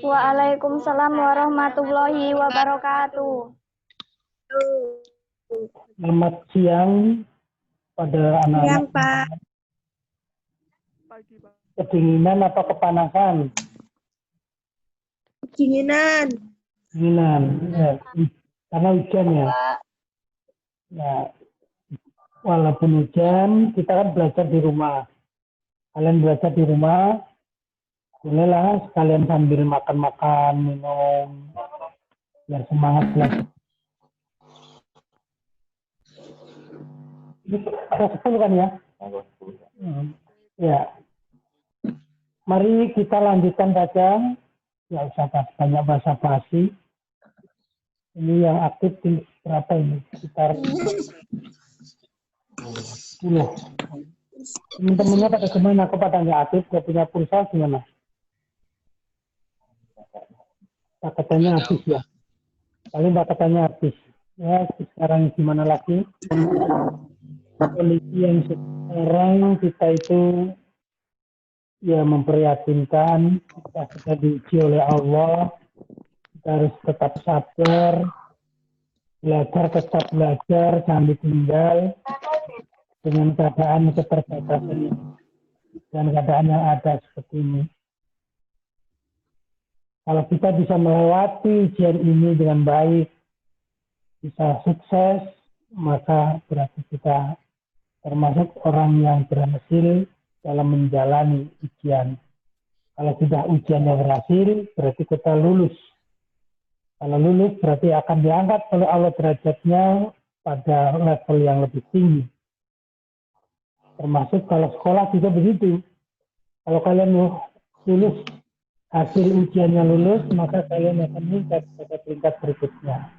Waalaikumsalam warahmatullahi wabarakatuh. Selamat siang pada anak-anak. Pak. Kedinginan atau kepanasan? Kedinginan. Kedinginan, ya. Karena hujan ya. Ya, walaupun hujan, kita kan belajar di rumah. Kalian belajar di rumah, bolehlah sekalian sambil makan-makan, minum, biar semangat belajar. Ini ada 10 kan ya? Ya. Mari kita lanjutkan baca. Ya usah banyak basa-basi. Ini yang aktif berapa ini? Sekitar 10. Teman-temannya pada kemana? Aku pada nggak aktif, nggak punya pulsa gimana? Paketannya habis ya. Paling paketannya habis. Ya sekarang gimana lagi? Kondisi yang sekarang kita itu ya memprihatinkan, kita sudah diuji oleh Allah, kita harus tetap sabar, belajar tetap belajar, jangan ditinggal dengan keadaan keterbatasan ini dan keadaan yang ada seperti ini. Kalau kita bisa melewati ujian ini dengan baik, bisa sukses, maka berarti kita termasuk orang yang berhasil dalam menjalani ujian. Kalau sudah ujiannya berhasil, berarti kita lulus. Kalau lulus, berarti akan diangkat oleh Allah derajatnya pada level yang lebih tinggi. Termasuk kalau sekolah juga begitu. Kalau kalian lulus, hasil ujiannya lulus, maka kalian akan meningkat pada tingkat berikutnya.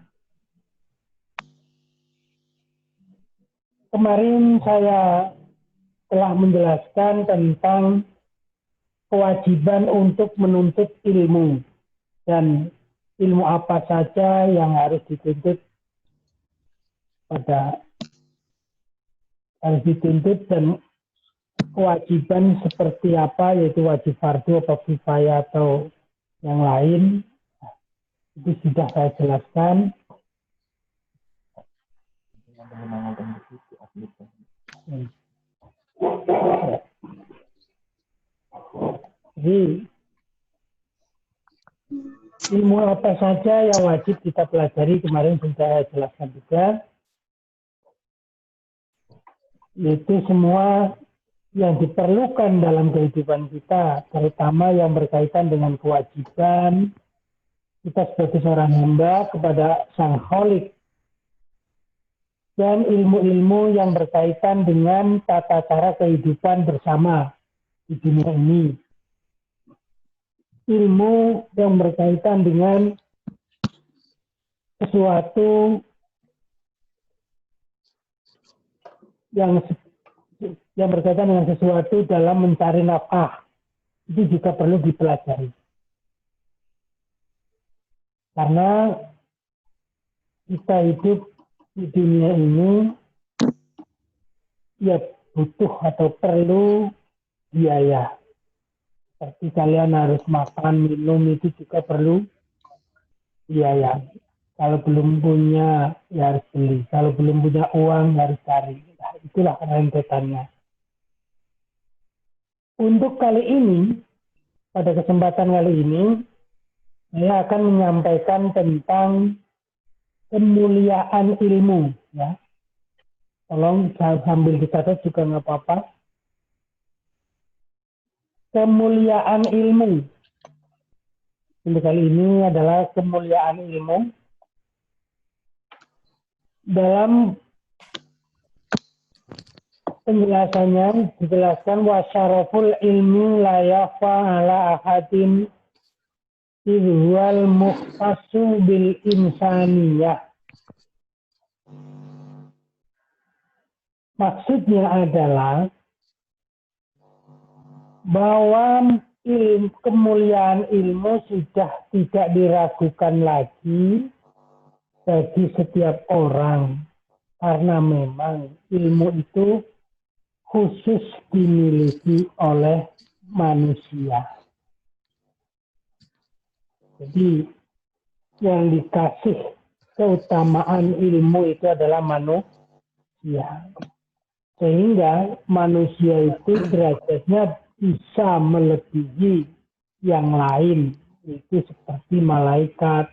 Kemarin saya telah menjelaskan tentang kewajiban untuk menuntut ilmu dan ilmu apa saja yang harus dituntut dan kewajiban seperti apa, yaitu wajib fardu atau kifayah atau yang lain. Itu sudah saya jelaskan. Jadi ilmu apa saja yang wajib kita pelajari kemarin sudah saya jelaskan juga, yaitu semua yang diperlukan dalam kehidupan kita, terutama yang berkaitan dengan kewajiban kita sebagai seorang hamba kepada Sang Khalik, dan ilmu-ilmu yang berkaitan dengan tata cara kehidupan bersama di dunia ini. Ilmu yang berkaitan dengan sesuatu yang berkaitan dengan sesuatu dalam mencari nafkah, itu juga perlu dipelajari. Karena kita hidup di dunia ini ya butuh atau perlu biaya. Seperti kalian harus makan, minum, itu juga perlu biaya. Kalau belum punya, ya harus beli. Kalau belum punya uang, ya harus cari. Nah, itulah rentetannya. Untuk kali ini, pada kesempatan kali ini, saya akan menyampaikan tentang kemuliaan ilmu. Ya. Tolong sambil dicatat juga nggak apa-apa. Kemuliaan ilmu. Untuk kali ini adalah kemuliaan ilmu. Dalam penjelasannya dijelaskan wasyaraful ilmi la yafa ala ahadin idhual muhtasu bil insaniyah. Maksudnya adalah bahwa kemuliaan ilmu sudah tidak diragukan lagi bagi setiap orang, karena memang ilmu itu khusus dimiliki oleh manusia. Jadi yang dikasih keutamaan ilmu itu adalah manusia. Sehingga manusia itu derajatnya bisa melebihi yang lain. Itu seperti malaikat.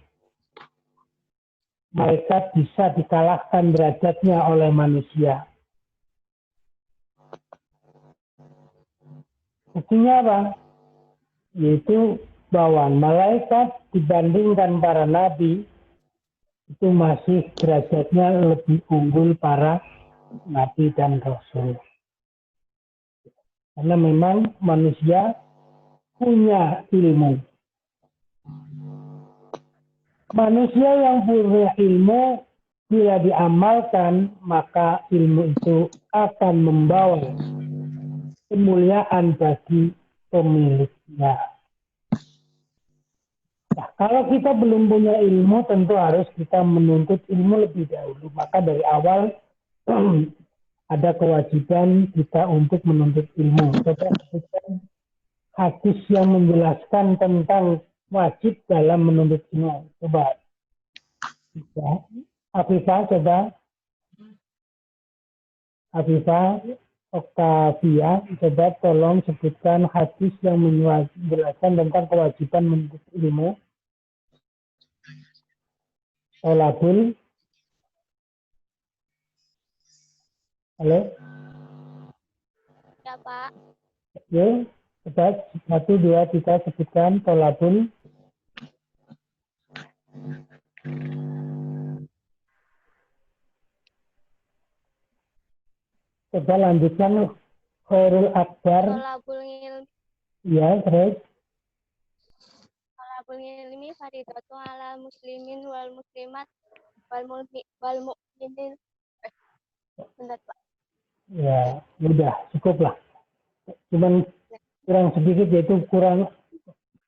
Malaikat bisa dikalahkan derajatnya oleh manusia. Buktinya apa? Yaitu bahwa malaikat dibandingkan para nabi itu masih derajatnya lebih unggul para nabi dan rasul. Karena memang manusia punya ilmu. Manusia yang punya ilmu bila diamalkan maka ilmu itu akan membawa kemuliaan bagi pemiliknya. Nah, kalau kita belum punya ilmu, tentu harus kita menuntut ilmu lebih dahulu. Maka dari awal ada kewajiban kita untuk menuntut ilmu. Coba sebutkan hadis yang menjelaskan tentang wajib dalam menuntut ilmu. Coba. Ya. Afifah, coba. Afifah, Oktavia, coba tolong sebutkan hadis yang menjelaskan tentang kewajiban menuntut ilmu. Tolabul. Halo? Ya, Pak. Ya, coba 1, 2, 3 sebutkan tolabul. Coba lanjutkan khairul akbar. Tolabul ilmi. Ya, terus. Tolabul ilmi faridatu ala muslimin wal muslimat wal mu'minin. Bentar, Pak. Ya, udah cukup lah. Cuman kurang sedikit yaitu kurang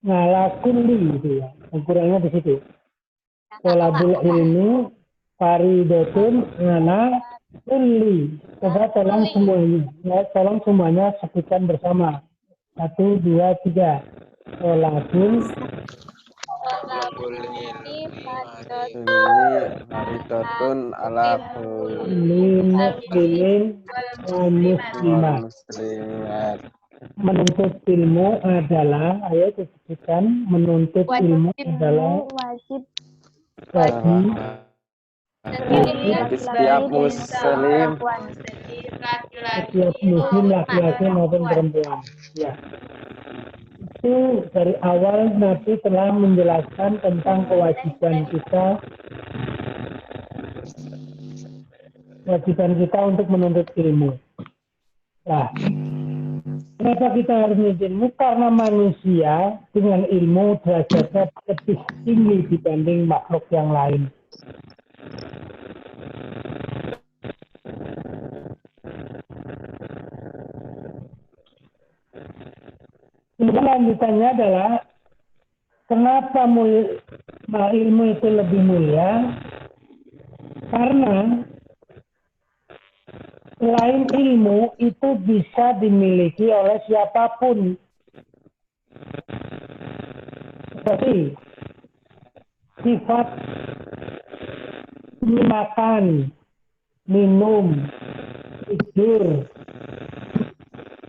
ngalakuli gitu ya. Kurangnya di situ. Tolabul ilmi faridatun ala kulli. Coba tolong semuanya. Ya, tolong semuanya sebutkan bersama. 1, 2, 3. Tolabul ilmi faridatun ala ilmi muslimin wa muslimat. muslimat. Menuntut ilmu adalah, ayo disebutkan, menuntut ilmu adalah wajib bagi Bagi setiap muslim setiap muslim laki-laki maupun perempuan. Ya. Itu dari awal Nabi telah menjelaskan tentang kewajiban kita untuk menuntut ilmu. Nah, kenapa kita harus menuntut ilmu? Karena manusia dengan ilmu derajatnya lebih tinggi dibanding makhluk yang lain. Kemudian lanjutannya adalah kenapa ilmu itu lebih mulia? Karena selain ilmu itu bisa dimiliki oleh siapapun. Seperti sifat makan, minum, tidur,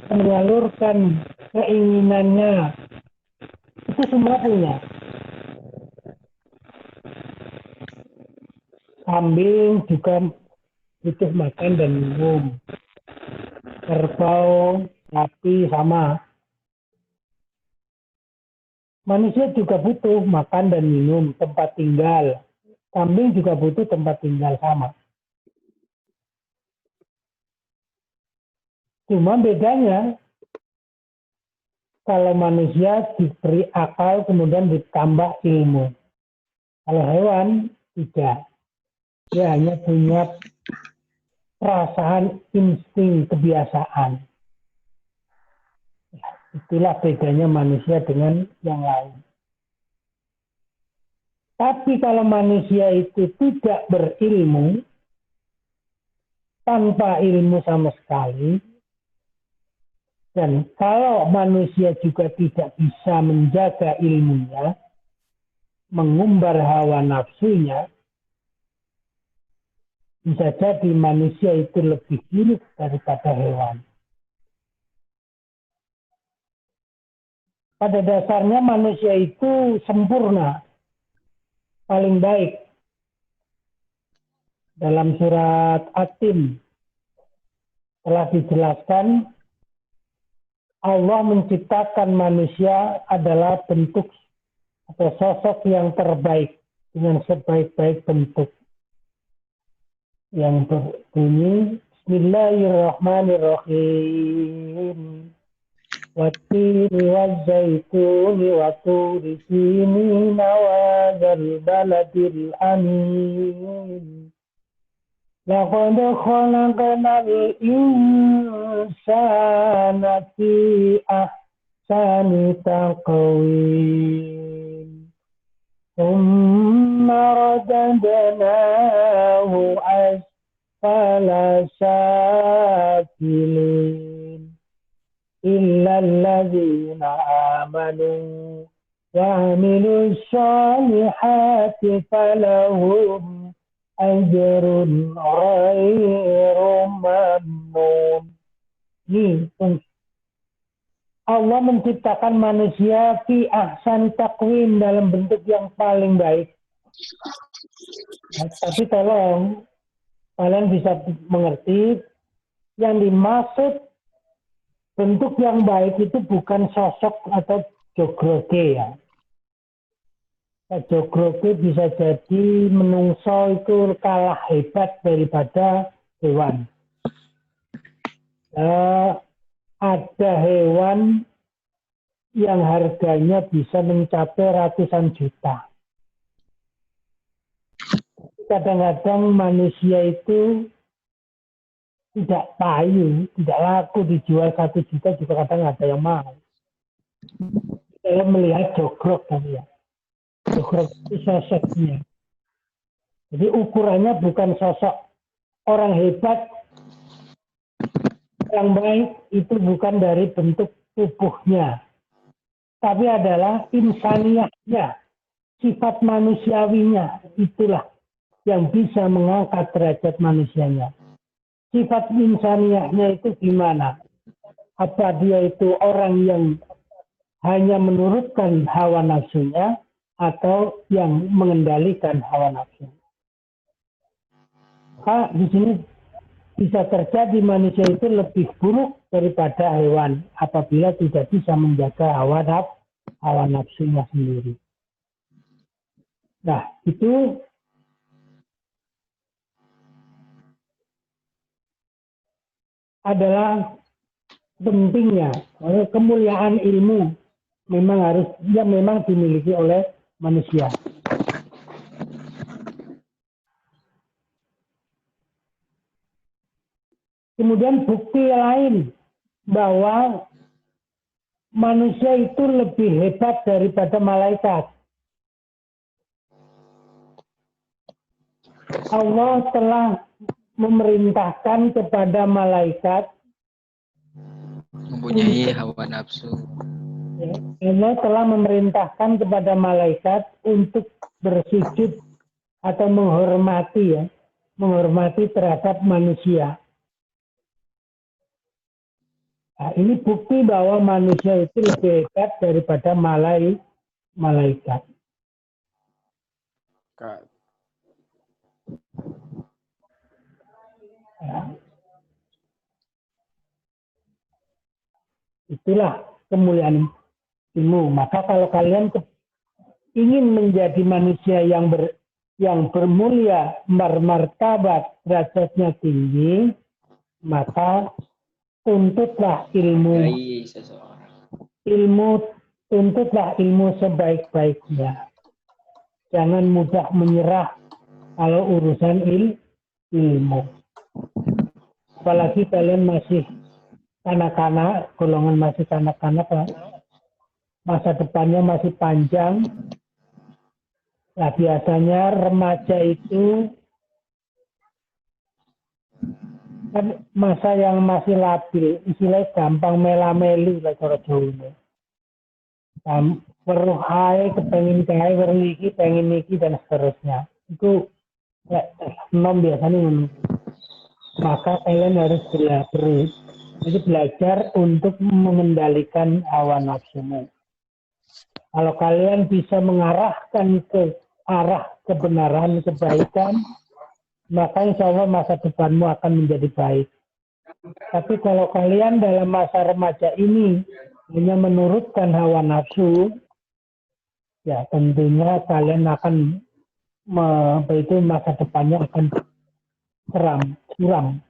menyalurkan keinginannya, itu semua punya. Kambing juga butuh makan dan minum. Kerbau, sapi sama. Manusia juga butuh makan dan minum, tempat tinggal. Kambing juga butuh tempat tinggal sama. Cuma bedanya, kalau manusia diberi akal kemudian ditambah ilmu. Kalau hewan tidak. Dia hanya punya perasaan insting kebiasaan. Itulah bedanya manusia dengan yang lain. Tapi kalau manusia itu tidak berilmu, tanpa ilmu sama sekali, dan kalau manusia juga tidak bisa menjaga ilmunya, mengumbar hawa nafsunya, bisa jadi manusia itu lebih buruk daripada hewan. Pada dasarnya manusia itu sempurna, paling baik. Dalam surat At-Tin telah dijelaskan Allah menciptakan manusia adalah bentuk atau sosok yang terbaik dengan sebaik-baik bentuk. Yang berbunyi Bismillahirrahmanirrahim. Wattini wazzaituni wa turi sinina wa dzal baladil amin. Laqad khalaqnal insana fi ahsani taqwim. Tsumma radadnahu asfala safilin. Illa alladzina amanu wa 'amilus shalihati falahum ajrun ghairu mamnun. Allah menciptakan manusia fi ahsan takwim, dalam bentuk yang paling baik. Nah, tapi tolong kalian bisa mengerti yang dimaksud bentuk yang baik itu bukan sosok atau jogroge ya. Jogroge bisa jadi menungso itu kalah hebat daripada hewan. Ada hewan yang harganya bisa mencapai ratusan juta. Kadang-kadang manusia itu tidak payu, tidak laku, dijual 1 juta juga kadang ada yang mau. Saya melihat jogrok tadi ya. Jogrok itu sosoknya. Jadi ukurannya bukan sosok orang hebat, yang baik, itu bukan dari bentuk tubuhnya. Tapi adalah insaniyahnya, sifat manusiawinya, itulah yang bisa mengangkat derajat manusianya. Sifat insaniyahnya itu gimana? Apa dia itu orang yang hanya menurutkan hawa nafsunya atau yang mengendalikan hawa nafsu? Di sini bisa terjadi manusia itu lebih buruk daripada hewan apabila tidak bisa menjaga hawa nafsunya sendiri. Nah, itu adalah pentingnya kemuliaan ilmu memang dimiliki oleh manusia. Kemudian bukti lain bahwa manusia itu lebih hebat daripada malaikat. Allah telah memerintahkan kepada malaikat mempunyai hawa nafsu. Allah telah memerintahkan kepada malaikat untuk bersujud atau menghormati terhadap manusia. Nah, ini bukti bahwa manusia itu lebih hebat daripada malaikat. Ya. Itulah kemuliaan ilmu. Maka kalau kalian ingin menjadi manusia yang bermulia, bermartabat, derajatnya tinggi, maka tuntutlah ilmu. Tuntutlah ilmu sebaik-baiknya. Jangan mudah menyerah kalau urusan ilmu. Apalagi kalian masih kanak-kanak, golongan masih kanak-kanak, masa depannya masih panjang. Nah, biasanya remaja itu kan masa yang masih labil, istilahnya gampang mela-meli lah cara Jawa. Weruh ae kepengin kae weruh iki pengen iki dan seterusnya. Itu nom biasanya ngono. Maka kalian harus belajar untuk mengendalikan hawa nafsumu. Kalau kalian bisa mengarahkan ke arah kebenaran, kebaikan, maka insya Allah masa depanmu akan menjadi baik. Tapi kalau kalian dalam masa remaja ini hanya menurutkan hawa nafsu, ya tentunya kalian akan itu masa depannya akan suram.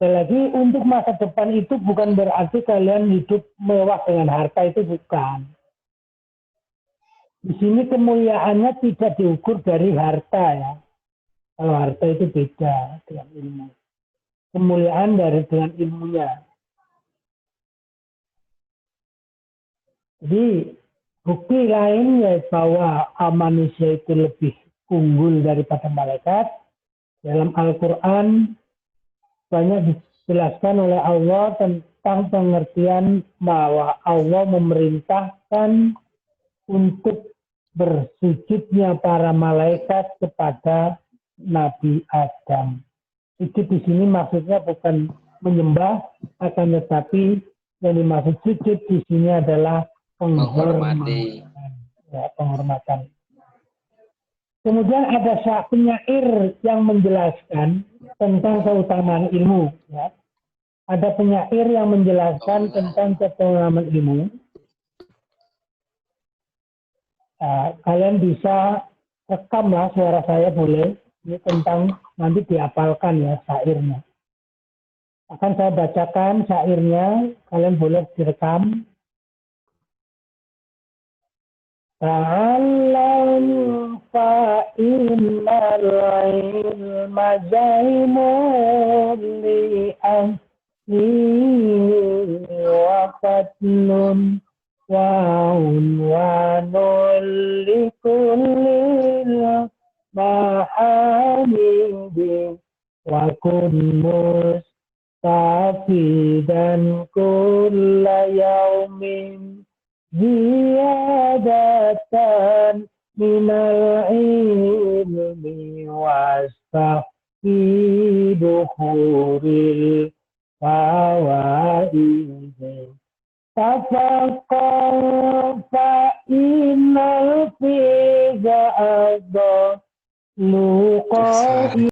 Sekali lagi, untuk masa depan itu bukan berarti kalian hidup mewah dengan harta, itu bukan. Di sini kemuliaannya tidak diukur dari harta ya. Kalau harta itu beda dengan ilmu. Kemuliaan dengan ilmunya. Jadi bukti lain ya bahwa manusia itu lebih unggul daripada malaikat. Dalam Al-Quran banyak dijelaskan oleh Allah tentang pengertian bahwa Allah memerintahkan untuk bersujudnya para malaikat kepada Nabi Adam. Sujud di sini maksudnya bukan menyembah, akan tetapi yang dimaksud sujud di sini adalah penghormatan. Ya, penghormatan. Kemudian ada penyair yang menjelaskan tentang keutamaan ilmu. Ya. Ada penyair yang menjelaskan tentang keutamaan ilmu. Kalian bisa rekamlah suara saya boleh. Ini tentang nanti dihafalkan ya syairnya. Akan saya bacakan syairnya. Kalian boleh direkam. Ta'allam fa'innal ilma zainul li'ahli wa fatlun wa unwanul likullil mahamidi wa kun mustafidan kulla yaumin ziyadatan minal ilmi wastafi dukhuril fawaidi tafaqqah fa'innal fiza adha luqa'i